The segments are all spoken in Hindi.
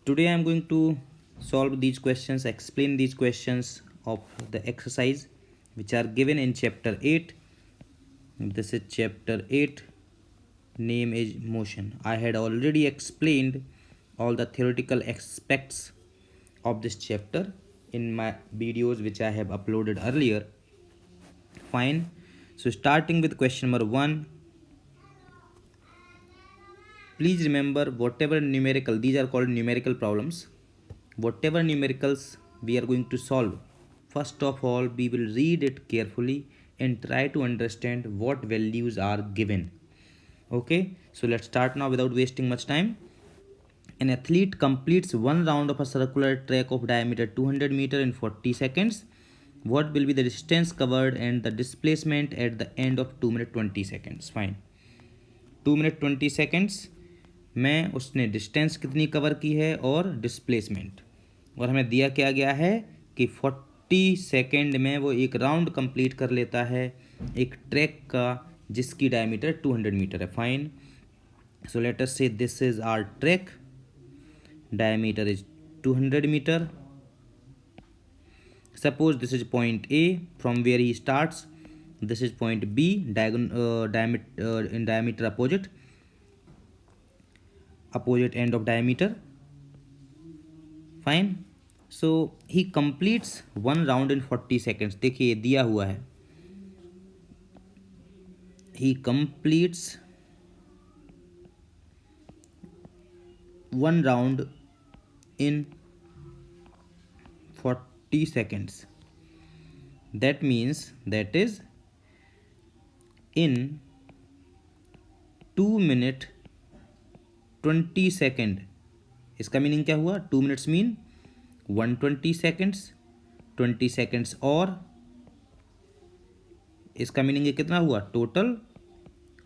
Today I am going to solve these questions, explain these questions of the exercise which are given in chapter 8. This is chapter 8, name is motion. I had already explained all the theoretical aspects of this chapter in my videos which I have uploaded earlier. Fine. So starting with question number 1, please remember whatever numerical, these are called numerical problems. Whatever numericals we are going to solve, first of all we will read it carefully and try to understand what values are given. Okay, so let's start now without wasting much time. An athlete completes one round of a circular track of diameter 200 meter in 40 seconds. What will be the distance covered and the displacement at the end of 2 minute 20 seconds? Fine. 2 minute 20 seconds में उसने डिस्टेंस कितनी कवर की है और डिस्प्लेसमेंट, और हमें दिया क्या गया है कि 40 सेकेंड में वो एक राउंड कंप्लीट कर लेता है एक ट्रैक का जिसकी डायमीटर 200 मीटर है. Fine. So let us say this is our track, diameter is 200 meter. Suppose this is point A from where he starts. This is point B, in diameter opposite end of diameter. Fine. So he completes one round in 40 seconds. देखिए दिया हुआ है, he completes one round in 40 seconds. That means that is in 2 minute 20 second. इसका मीनिंग क्या हुआ? 2 मिनट्स मीन 120 सेकेंड्स, 20 सेकेंड्स और इसका मीनिंग ये कितना हुआ? Total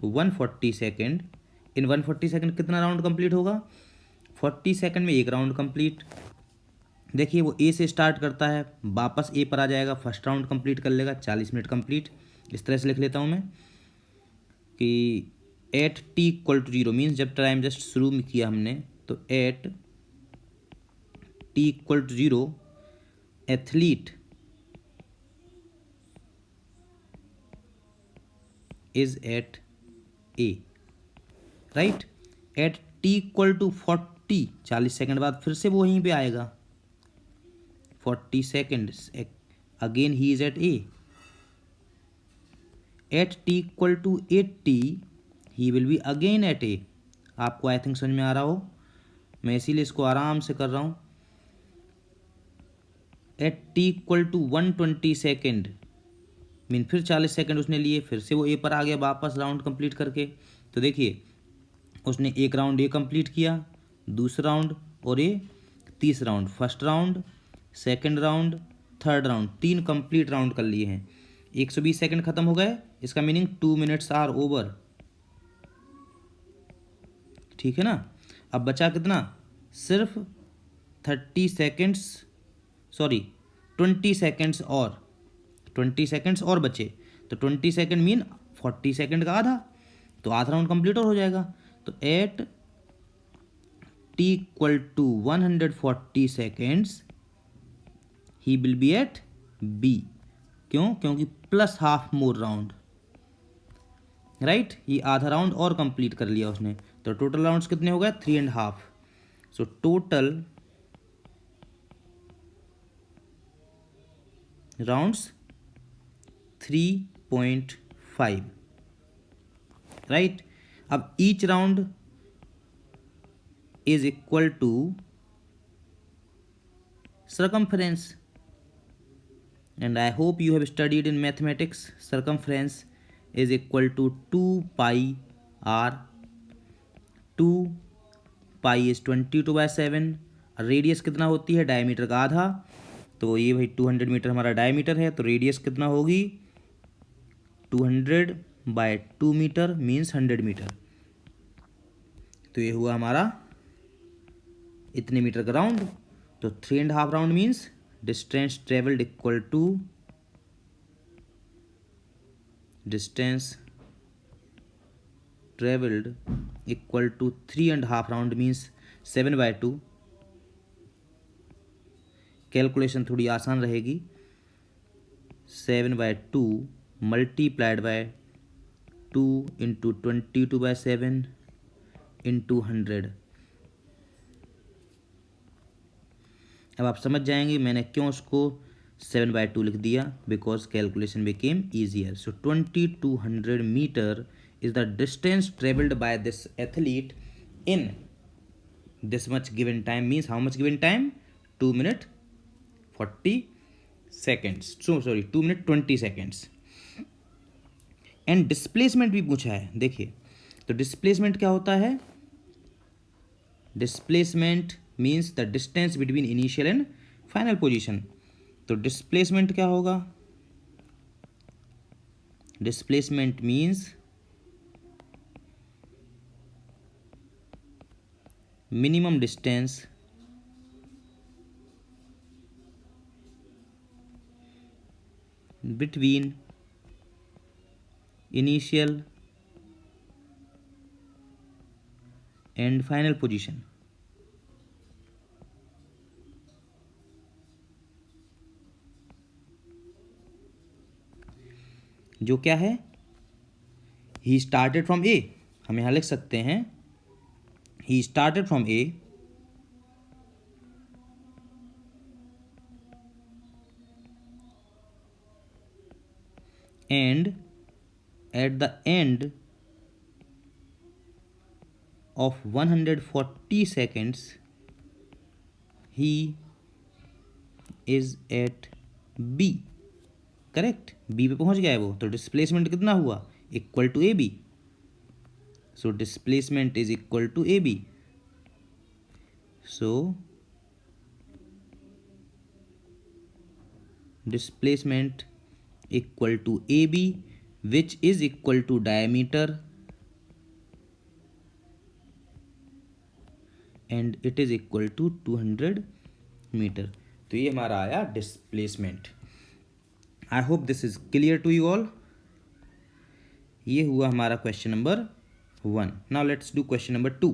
140 second. इन 140 सेकेंड कितना राउंड कंप्लीट होगा? 40 सेकेंड में एक राउंड कंप्लीट. देखिए वो ए से स्टार्ट करता है, वापस ए पर आ जाएगा, फर्स्ट राउंड कंप्लीट कर लेगा, 40 मिनट कंप्लीट. इस तरह से लिख लेता हूँ मैं कि at T equal to 0 means जब टाइम जस्ट शुरू में किया हमने, तो at T equal to 0 athlete is at A. Right. At T equal to 40 second बाद फिर से वो वहीं पे आएगा. 40 seconds again he is at A. At T equal to 80 he will be again at A. आपको आई थिंक समझ में आ रहा हो, मैं इसीलिए इसको आराम से कर रहा हूँ. At T equal to 120 second mean फिर 40 सेकेंड उसने लिए, फिर से वो ए पर आ गया वापस राउंड कंप्लीट करके. तो देखिए उसने एक राउंड ए कंप्लीट किया, दूसरा राउंड और ये तीसरा round, first round, second round, third round, 3 complete round कर लिए हैं. 120 सेकंड खत्म हो गए. इसका मीनिंग 2 मिनट्स आर ओवर. ठीक है ना. अब बचा कितना? सिर्फ 30 सेकेंड्स, सॉरी 20 सेकेंड्स और 20 सेकेंड्स और बचे. तो 20 सेकेंड मीन 40 सेकेंड का आधा, तो आधा राउंड कंप्लीट और हो जाएगा. तो at T equal to 140 seconds ही विल बी एट बी. क्यों? क्योंकि plus half more round. Right. ये आधा राउंड और कंप्लीट कर लिया उसने, तो टोटल राउंड्स कितने हो गए? 3.5. So total rounds 3.5. राइट. अब each round is equal to circumference, and I hope you have studied in mathematics. Circumference is equal to 2 pi r. 2 pi is 22/7. Radius कितना होती है? डायमीटर का आधा. तो ये भाई 200 मीटर हमारा डायमीटर है, तो रेडियस कितना होगी? 200/2 मीटर मीन्स 100 मीटर. तो ये हुआ हमारा इतने मीटर का राउंड. तो 3.5 round means distance travelled equal to distance travelled equal to 3.5 round means 7/2. Calculation थोड़ी आसान रहेगी। 7/2 मल्टीप्लाइड बाय 2 इंटू 22/7 इंटू 100। अब आप समझ जाएंगे मैंने क्यों उसको 7/2 लिख दिया, because calculation became easier. So 2200 metre is the distance travelled by this athlete in this much given time, means how much given time, 2 minute 40 seconds, so sorry 2 minute 20 seconds। And displacement भी पूछा है, देखिए तो डिस्प्लेसमेंट क्या होता है, displacement means the distance between initial and final position. तो डिस्प्लेसमेंट क्या होगा, displacement means minimum distance between initial and final position। जो क्या है, he started from A, हम यहाँ लिख सकते हैं he started from A and at the end of 140 seconds he is at B। Correct, B पे पहुंच गया है वो, तो डिस्प्लेसमेंट कितना हुआ, equal to A B. So displacement is equal to A B. So displacement equal to A B which is equal to diameter and it is equal to 200 metre. तो ये हमारा आया displacement. I hope this is clear to you all. ये हुआ हमारा question number 1। Now let's do question number 2।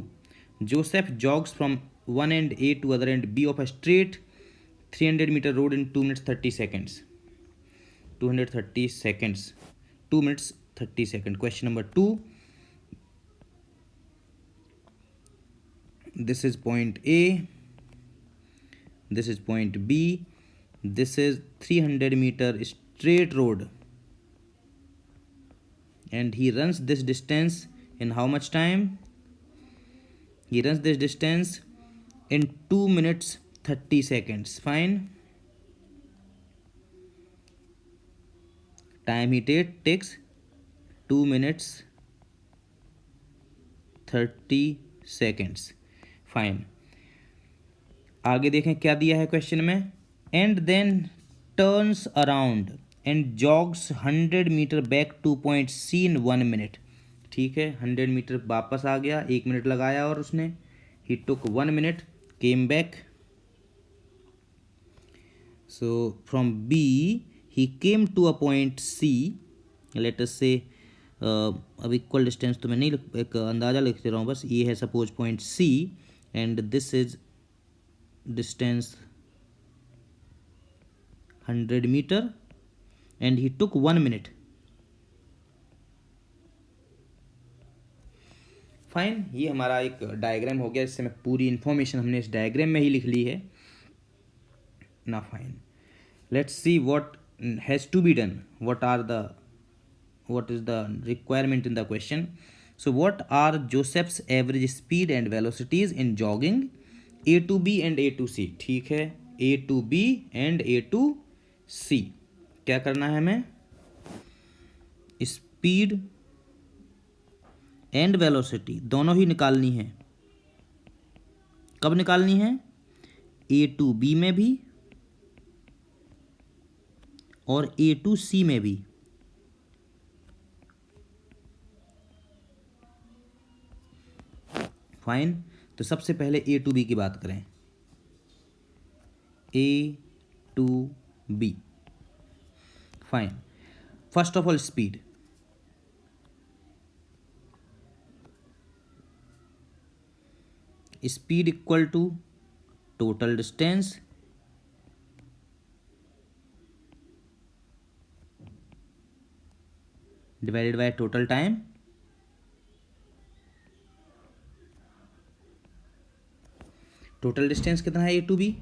Joseph जॉग्स from one end A to other end B of a straight 300 meter road in 2 minutes 30 seconds। 230 seconds, 2 minutes 30 seconds। Question number 2, this is point A, this is point B, this is 300 meter straight road and he runs this distance in how much time, he runs this distance in 2 minutes 30 seconds। Fine, time he takes 2 minutes 30 seconds। Fine, आगे देखें क्या दिया है क्वेश्चन में, and then turns around and jogs 100 metre back to point C in 1 minute. ठीक है, 100 मीटर वापस आ गया, 1 मिनट लगाया और उसने, he took 1 minute, came back. So from B he came to a point C, let us say अब इक्वल डिस्टेंस तो मैं नहीं एक अंदाज़ा लिख दे रहा हूँ बस, ये है suppose point C and this is distance 100 metre and he took 1 minute. Fine, ये हमारा एक डायग्राम हो गया, इससे मैं पूरी इंफॉर्मेशन हमने इस डायग्राम में ही लिख ली है ना। Fine, let's see what has to be done, what is the requirement in the question। So what are Joseph's average speed and velocities in jogging A to B and A to C। ठीक है, A to B and A to C। क्या करना है हमें, स्पीड एंड वेलोसिटी दोनों ही निकालनी है। कब निकालनी है, A to B में भी और A to C में भी। फाइन, तो सबसे पहले ए टू बी की बात करें, A to B. Fine, first of all speed, speed equal to total distance divided by total time, total distance कितना है ए टू बी,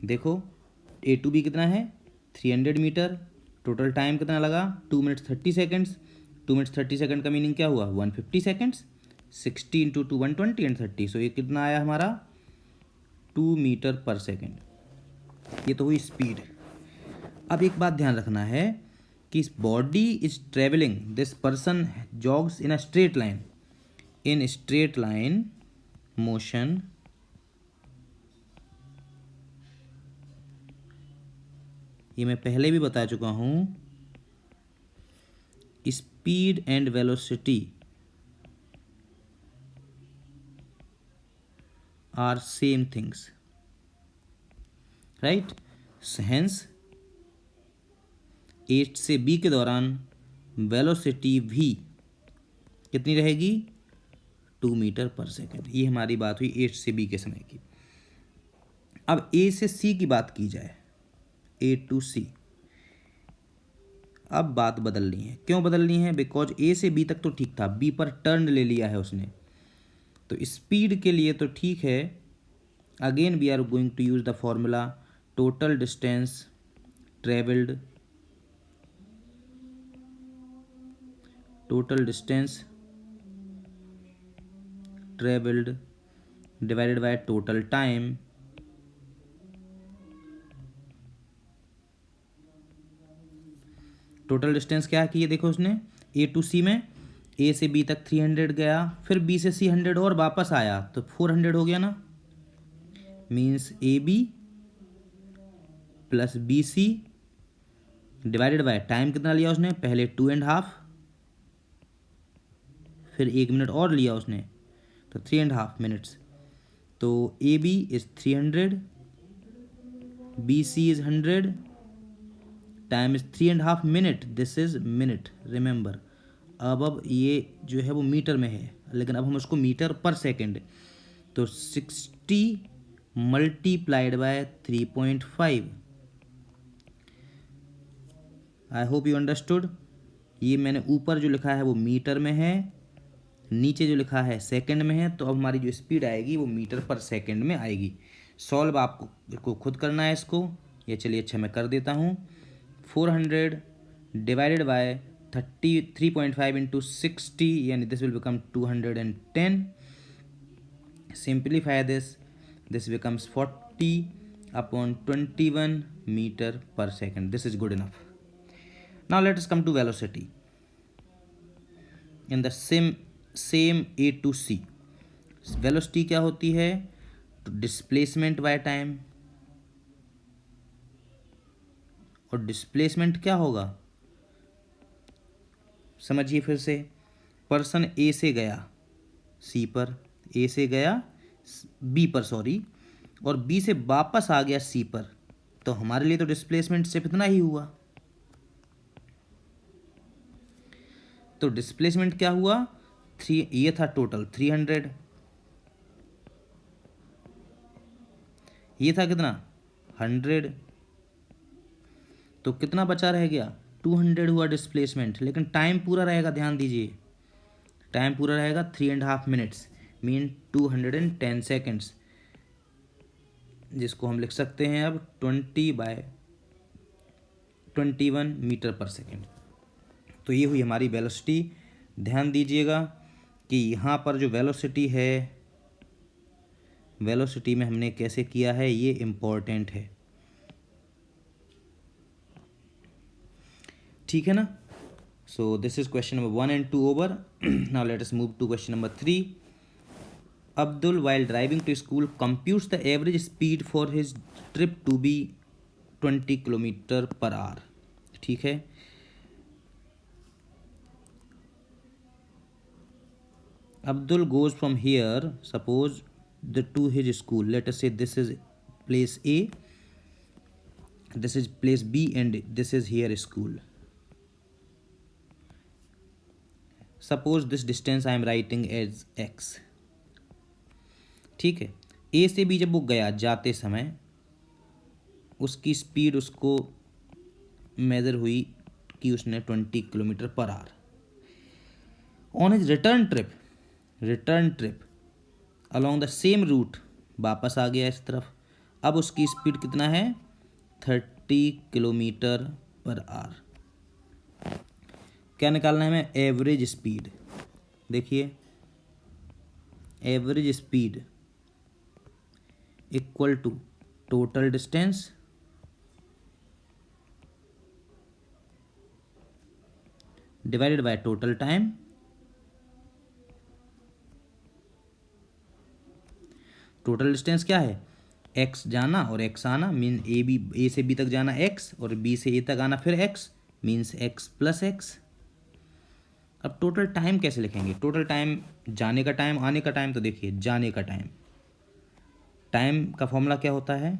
देखो ए टू बी कितना है 300 मीटर, टोटल टाइम कितना लगा 2 मिनट्स 30 सेकेंड्स, 2 मिनट्स 30 सेकेंड का मीनिंग क्या हुआ 150 सेकेंड्स, 60 इंटू 2 120 एंड 30, सो ये कितना आया हमारा 2 मीटर पर सेकेंड। ये तो हुई स्पीड। अब एक बात ध्यान रखना है कि इस body is travelling, this person jogs in a straight line, in straight line motion ये मैं पहले भी बता चुका हूं, speed and velocity are same things, right. Hence A से बी के दौरान वेलोसिटी भी कितनी रहेगी 2 मीटर पर सेकेंड। ये हमारी बात हुई ए से बी के समय की। अब ए से सी की बात की जाए, ए टू सी, अब बात बदलनी है। क्यों बदलनी है? बिकॉज ए से बी तक तो ठीक था, बी पर टर्न ले लिया है उसने, तो स्पीड के लिए तो ठीक है। Again we are going to use the formula total distance travelled, total distance travelled divided by total time, total distance क्या है कि ये देखो उसने ए टू सी में ए से बी तक 300 गया, फिर बी से सी 100 और वापस आया तो 400 हो गया ना, means A B plus B C divided by time कितना लिया उसने, पहले 2.5, फिर 1 मिनट और लिया उसने तो 3.5 मिनट्स। तो A B is 300, B C is 100, time is 3.5 minute, this is minute remember. अब ये जो है वो मीटर में है, लेकिन अब हम उसको मीटर पर सेकेंड, तो 60 multiplied by 3.5। I hope you understood. ये मैंने ऊपर जो लिखा है वो मीटर में है, नीचे जो लिखा है सेकंड में है, तो अब हमारी जो स्पीड आएगी वो मीटर पर सेकंड में आएगी। सॉल्व आपको खुद करना है इसको, ये चलिए अच्छा मैं कर देता हूँ। 400 डिवाइडेड बाय 3.5 इंटू 60, यानी this will become 210, simplify this becomes 40/21 metre per second, this is good enough. Now let us come to velocity in the same A to C. Velocity क्या होती है? डिस्प्लेसमेंट बाय टाइम, और डिस्प्लेसमेंट क्या होगा समझिए फिर से। पर्सन ए से गया सी पर, ए से गया बी पर सॉरी, और बी से वापस आ गया सी पर, तो हमारे लिए तो डिस्प्लेसमेंट सिर्फ इतना ही हुआ। तो डिस्प्लेसमेंट क्या हुआ 3, ये था टोटल 300, ये था कितना 100, तो कितना बचा रह गया 200 हुआ डिस्प्लेसमेंट, लेकिन टाइम पूरा रहेगा, ध्यान दीजिए टाइम पूरा रहेगा 3.5 मिनट्स, मीन 210 सेकेंड्स, जिसको हम लिख सकते हैं अब 20/21 मीटर पर सेकेंड। तो ये हुई हमारी वेलोसिटी। ध्यान दीजिएगा कि यहाँ पर जो वेलोसिटी है, वेलोसिटी में हमने कैसे किया है ये इम्पोर्टेंट है, ठीक है ना। So this is question number 1 and 2 over. Now let us move to question number 3। Abdul, while driving to school, computes the average speed for his trip to be 20 kilometre per our, ठीक है। Abdul goes from here, suppose to his school. Let us say this is place A, this is place B, and this is here school. Suppose this distance I am writing as x, ठीक है। ए से बी जब वो गया जाते समय, उसकी स्पीड उसको मेज़र हुई की उसने 20 kilometre per hour. On his return trip along the same route, वापस आ गया इस तरफ, अब उसकी स्पीड कितना है 30 किलोमीटर पर आवर। क्या निकालना है हमें, एवरेज स्पीड। देखिए average speed equal to total distance divided by total time total distance क्या है, एक्स जाना और एक्स आना, मीन ए से बी तक जाना एक्स और बी से ए तक आना फिर x, means x plus x. अब टोटल टाइम कैसे लिखेंगे, टोटल टाइम जाने का टाइम आने का टाइम, तो देखिए जाने का टाइम का फॉर्मूला क्या होता है,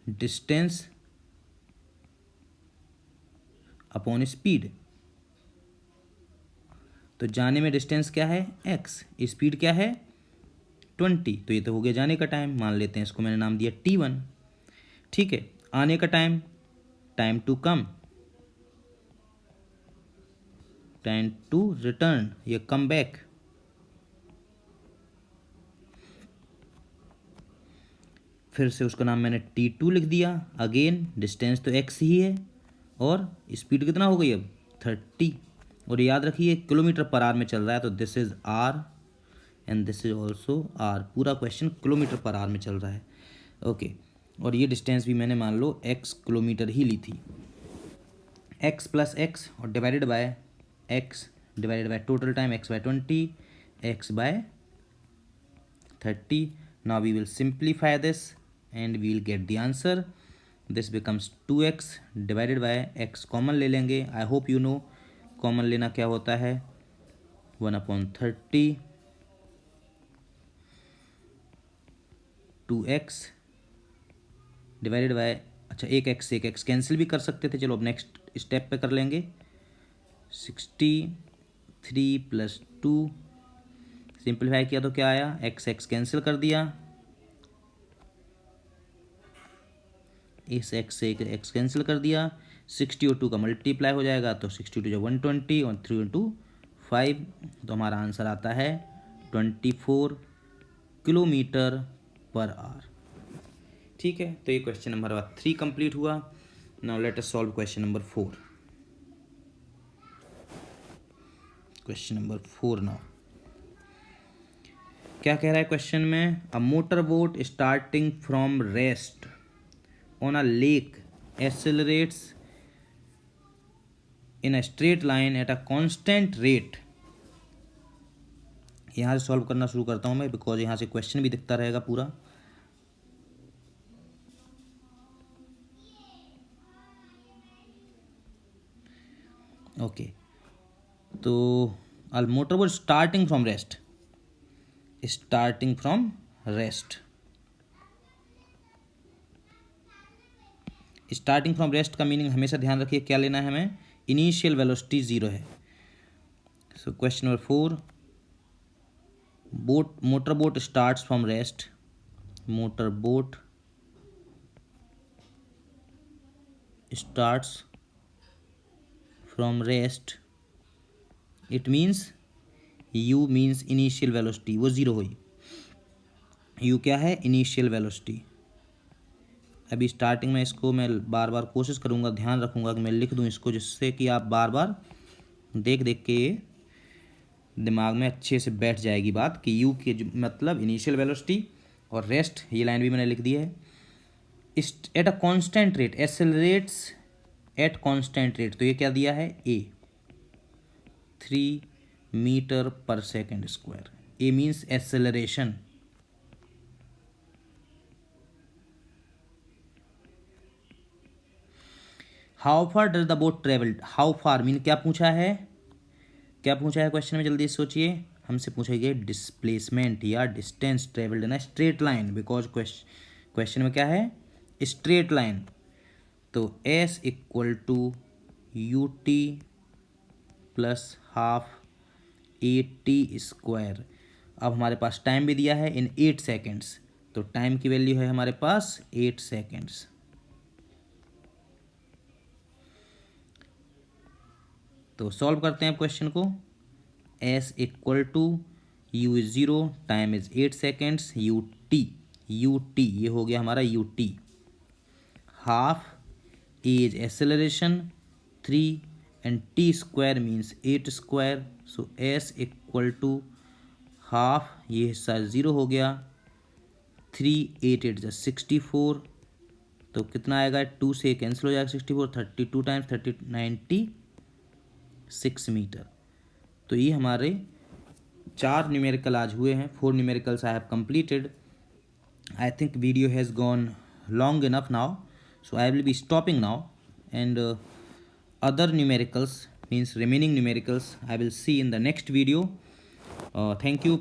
डिस्टेंस अपॉन स्पीड। तो जाने में डिस्टेंस क्या है x, स्पीड क्या है 20, तो ये तो हो गया जाने का टाइम, मान लेते हैं इसको मैंने नाम दिया t1। ठीक है, आने का time to come, time to return या कम बैक। फिर से उसका नाम मैंने t2 लिख दिया। अगेन डिस्टेंस तो x ही है और स्पीड कितना हो गई अब 30, और याद रखिए किलोमीटर पर आवर में चल रहा है, तो this is r and this is also r। पूरा क्वेश्चन किलोमीटर पर आवर में चल रहा है। ओके, और ये डिस्टेंस भी मैंने मान लो x किलोमीटर ही ली थी। x प्लस एक्स और divided by x divided by total time, x by 20, x by 30। Now we will simplify this and we will get the answer. This becomes 2x divided by x common ले लेंगे। I hope you know common लेना क्या होता है, 1/30 2x डिवाइडेड बाय, अच्छा एक एक्स कैंसिल भी कर सकते थे, चलो अब नेक्स्ट स्टेप पे कर लेंगे। 63 + 2 सिंप्लीफाई किया तो क्या आया, एक्स कैंसिल कर दिया, इस एक्स से एक्स कैंसिल कर दिया, 60 और 2 का मल्टीप्लाई हो जाएगा तो 62 जो 120 और 3 × 2 5, तो हमारा आंसर आता है 24 किलोमीटर पर आवर। ठीक है, तो ये क्वेश्चन नंबर 3 कंप्लीट हुआ। नाउ लेट अस solve question number 4। Question number 4 now क्या कह रहा है क्वेश्चन में, a motor boat starting from rest on a lake accelerates in a straight line at a constant rate. यहाँ से सॉल्व करना शुरू करता हूँ मैं, बिकॉज यहाँ से क्वेश्चन भी दिखता रहेगा पूरा। ओके, तो a motor boat starting from rest starting from rest का मीनिंग हमेशा ध्यान रखिए क्या लेना है हमें, इनिशियल वेलोसिटी 0 है। So question number 4, motor boat starts from rest, motor boat starts from rest, it means u means initial velocity, वो 0 हुई। u क्या है, इनिशियल वेलोसिटी। अभी स्टार्टिंग में इसको मैं बार बार कोशिश करूँगा, ध्यान रखूँगा कि मैं लिख दूँ इसको, जिससे कि आप बार बार देख देख के दिमाग में अच्छे से बैठ जाएगी बात कि u के मतलब इनिशियल वेलोसिटी, और रेस्ट ये लाइन भी मैंने लिख दी है। At a constant rate accelerates at constant rate, तो ये क्या दिया है a 3 metre per second square. a means acceleration. How far does the boat travelled, how far mean क्या पूछा है, क्वेश्चन में, जल्दी सोचिए। हमसे पूछा गया डिस्प्लेसमेंट या distance travelled in straight line, because question में क्या है स्ट्रेट लाइन, तो s = ut + ½ at²। अब हमारे पास टाइम भी दिया है इन 8 सेकेंड्स, तो टाइम की वैल्यू है हमारे पास 8 सेकेंड्स। तो सॉल्व करते हैं क्वेश्चन को। s equal to u is 0, time is 8 seconds, u t ये हो गया हमारा u t, half as acceleration 3 and t square means 8 square. So s equal to half, ये हिस्सा 0 हो गया, 3 8 8 64, तो कितना आएगा, 2 से कैंसिल हो जाएगा, 64 32 टाइम्स 30 96 मीटर। तो ये हमारे 4 न्यूमेरिकल आज हुए हैं, 4 numericals I have completed. I think video has gone long enough now, so I will be stopping now, and other numericals means remaining numericals I will see in the next video. Thank you.